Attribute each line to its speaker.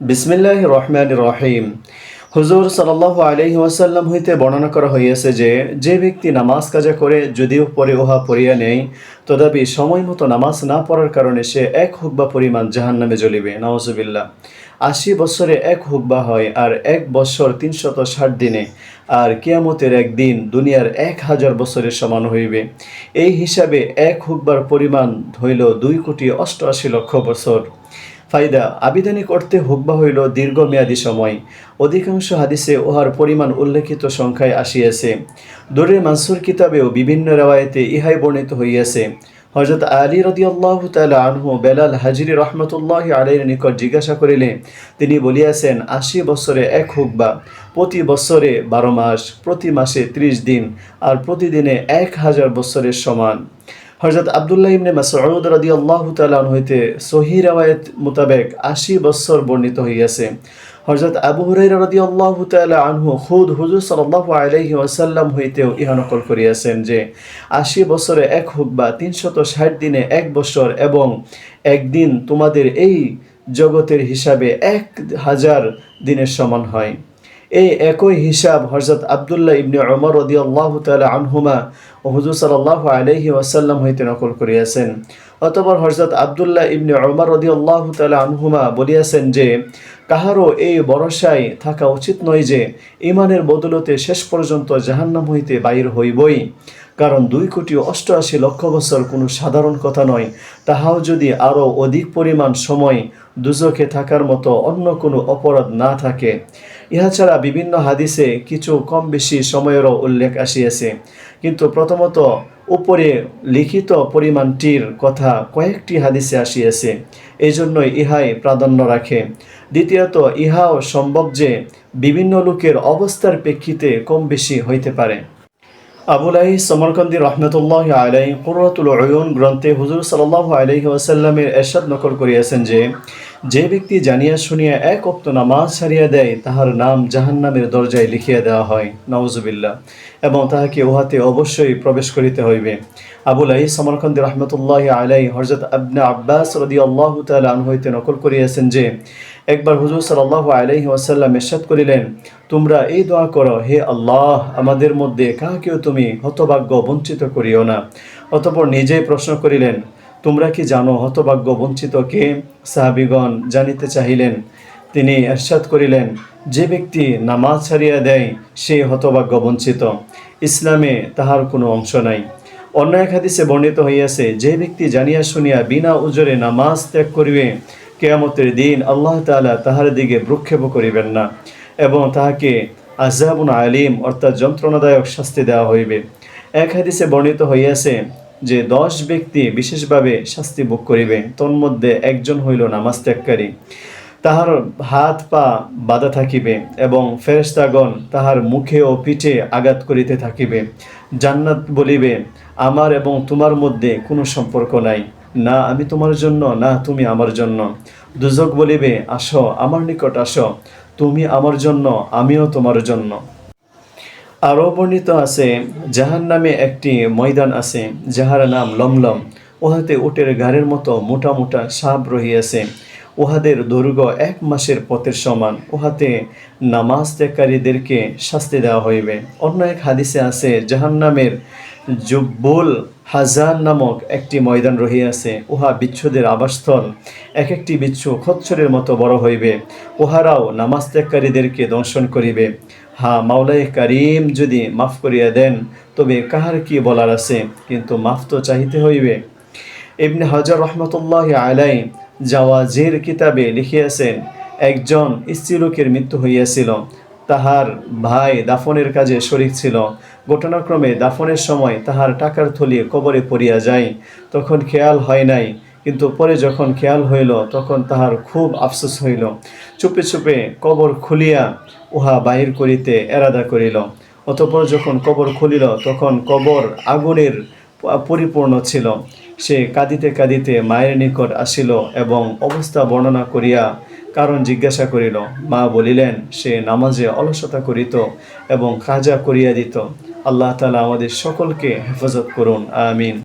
Speaker 1: বিসমিল্লাহির রহমানির রহিম। হুজুর সাল্লাল্লাহু আলাইহি ওয়াসাল্লাম হইতে বর্ণনা করা হইয়াছে যে ব্যক্তি নামাজ কাজা করে যদিও পরে উহা পড়িয়া নেয়, তথাপি সময় মতো নামাজ না পড়ার কারণে সে এক হুকবা পরিমাণ জাহান্নামে জ্বলিবে। নাউজুবিল্লাহ। ৮০ বছরে এক হুকবা হয়, আর ১ বৎসর ৩৬০ দিনে, আর কিয়ামতের একদিন দুনিয়ার ১,০০০ বছরের সমান হইবে। এই হিসাবে এক হুকবার পরিমাণ হইল ২,৮৮,০০,০০০ বছর। ফায়দা: আবিধানিক অর্থে হুকবা হইল দীর্ঘমেয়াদী সময়। অধিকাংশ হাদিসে উহার পরিমাণ উল্লেখিত সংখ্যায় আসিয়াছে। দুরে মানসুর কিতাবেও বিভিন্ন রেওয়ায়েতে ইহাই বর্ণিত হইয়াছে। হযরত আলী রাদিয়াল্লাহু তাআলা আনহু বেলাল হাজরি রহমতুল্লাহি আলাইহির নিকট জিজ্ঞাসা করিলে তিনি বলিয়াছেন, ৮০ বছরে এক হুকবা, প্রতি বছরে ১২ মাস, প্রতি মাসে ৩০ দিন, আর প্রতিদিনে ১,০০০ বছরের সমান। হযরত আব্দুল্লাহ ইবনে মাসউদ রাদিয়াল্লাহু তাআলা আনহু হইতে সহিহ riwayat মোতাবেক ৮০ বছর বর্ণিত হইয়াছে। হযরত আবু হুরায়রা রাদিয়াল্লাহু তাআলা আনহু খুদ হুজুর সাল্লাল্লাহু আলাইহি ওয়াসাল্লাম হইতেও ইহা নকল করিয়াছেন যে ৮০ বছরে এক হুকবা, ৩৬০ দিনে এক বছর, এবং একদিন তোমাদের এই জগতের হিসাবে ১,০০০ দিনের সমান হয়। এই একই হিসাব হযরত আব্দুল্লাহ ইবনে ওমর রাদিয়াল্লাহু তাআলা আনহুমা ও হুজুর সাল্লাল্লাহু আলাইহি ওয়াসাল্লাম হইতে নকল করিয়াছেন। অতঃপর হযরত আব্দুল্লাহ ইবনে ওমর রাদিয়াল্লাহু তাআলা আনহুমা বলিয়াছেন যে, কাহারও এই ভরসায় থাকা উচিত নয় যে ঈমানের বদলতে শেষ পর্যন্ত জাহান্নাম হইতে বাহির হইবই। কারণ ২,৮৮,০০,০০০ বছর কোনো সাধারণ কথা নয়, তাহাও যদি আরও অধিক পরিমাণ সময় দুজখে থাকার মতো অন্য কোনো অপরাধ না থাকে। ইহা ছাড়া বিভিন্ন হাদিসে কিছু কম বেশি সময়েরও উল্লেখ আসিয়াছে, কিন্তু প্রথমত উপরে লিখিত পরিমাণটির কথা কয়েকটি হাদিসে আসিয়াছে, এই জন্যই ইহাই প্রাধান্য রাখে। দ্বিতীয়ত, ইহাও সম্ভব যে বিভিন্ন লোকের অবস্থার প্রেক্ষিতে কম বেশি হইতে পারে। আবুল আইস সমরকন্দি রহমতুল্লাহি আলাইহি কুররাতুল উয়ুন গ্রন্থে হুজুর সাল্লাল্লাহু আলাইহি ওয়াসাল্লামের ইরশাদ নকল করিয়াছেন যে ব্যক্তি জানিয়া শুনিয়া এক ওয়াক্ত নামাজ ছাড়িয়া দেয়, তাহার নাম জাহান্নামের দরজায় লিখিয়া দেওয়া হয়। নাউজুবিল্লাহ। এবং তাহাকে উহাতে অবশ্যই প্রবেশ করিতে হইবে। আবুল আইস সমরকন্দি রহমতুল্লাহি আলাইহি হযরত ইবনে আব্বাস রাদিয়াল্লাহু তাআলা আনহু হইতে নকল করিয়াছেন যে একবার হুজুর সাল্লাল্লাহু আলাইহি ওয়াসাল্লাম ইরশাদ করিলেন, তোমরা এই দোয়া করো, হে আল্লাহ, আমাদের মধ্যে কাহাকেও তুমি হতভাগ্য বঞ্চিত করিও না। অতঃপর নিজেই প্রশ্ন করিলেন, তোমরা কি জানো হতভাগ্য বঞ্চিত কে? সাহাবীগণ জানিতে চাহিলেন। তিনি ইরশাদ করিলেন, যে ব্যক্তি নামাজ ছাড়িয়া দেয় সে হতভাগ্য বঞ্চিত, ইসলামে তাহার কোনো অংশ নাই। অন্য এক হাদিসে বর্ণিত হইয়াছে, যে ব্যক্তি জানিয়া শুনিয়া বিনা উজরে নামাজ ত্যাগ করিবে, কিয়ামতের দিন আল্লাহ তাআলা তাহার দিকে ভ্রুক্ষেপ করিবেন না, এবং তাহাকে আযাবুন আলীম অর্থাৎ যন্ত্রণাদায়ক শাস্তি দেওয়া হইবে। এক হাদিসে বর্ণিত হইয়াছে যে ১০ ব্যক্তি বিশেষভাবে শাস্তি ভোগ করিবে, তন্মধ্যে একজন হইল নামাজ ত্যাগকারী। তাহার হাত পা বাঁধা থাকিবে, এবং ফেরেশতাগণ তাহার মুখে ও পিঠে আঘাত করিতে থাকিবে। জান্নাত বলিবে, আমার এবং তোমার মধ্যে কোনো সম্পর্ক নাই, না আমি তোমার জন্য, না তুমি আমার জন্য। দুজক বলিবে, আসো আমার নিকট আসো, তুমি আমার জন্য, আমিও তোমার জন্য। আরও বর্ণিত আছে, জাহান্নামে একটি ময়দান আছে, যাহার নাম লমলম। উহাতে উটের ঘাড়ের মতো মোটা মোটা সাপ রহিয়াছে। উহাদের দৈর্ঘ্য ১ মাসের পথের সমান। উহাতে নামাজ ত্যাগকারীদেরকে শাস্তি দেওয়া হইবে। অন্য এক হাদিসে আছে, জাহান্নামের জুব্বুল হাজান নামক একটি ময়দান রহিয়াছে। উহা বিচ্ছুদের আবাসস্থল। এক একটি বিচ্ছু খচ্চরের মতো বড় হইবে। উহারাও নামাজ ত্যাগকারীদেরকে দংশন করিবে। মাওলায়ে কারীম যদি মাফ করিয়া দেন, তবে কাহার কি বলার আছে, কিন্তু মাফ তো চাহিতে হইবে। ইবনে হাজার রহমতুল্লাহি আলাইহি জাওয়াজির কিতাবে লিখিয়াছেন, একজন স্ত্রীলোকের মৃত্যু হইয়াছিল। তাহার ভাই দাফনের কাজে শরীক ছিল। ঘটনাক্রমে দাফনের সময় তাহার টাকার থলি কবরে পড়িয়া যায়। তখন খেয়াল হয় নাই, কিন্তু পরে যখন খেয়াল হইল, তখন তাহার খুব আফসোস হইল। চুপে চুপে কবর খুলিয়া উহা বাহির করিতে এরাদা করিল। অতঃপর যখন কবর খুলিল, তখন কবর আগুনের পরিপূর্ণ ছিল। সে কাঁদিতে কাঁদিতে মায়ের নিকট আসিল এবং অবস্থা বর্ণনা করিয়া কারণ জিজ্ঞাসা করিল। মা বলিলেন, সে নামাজে অলসতা করিত এবং কাজা করিয়া দিত। আল্লাহ তাআলা আমাদের সকলকে হেফাজত করুন, আমিন।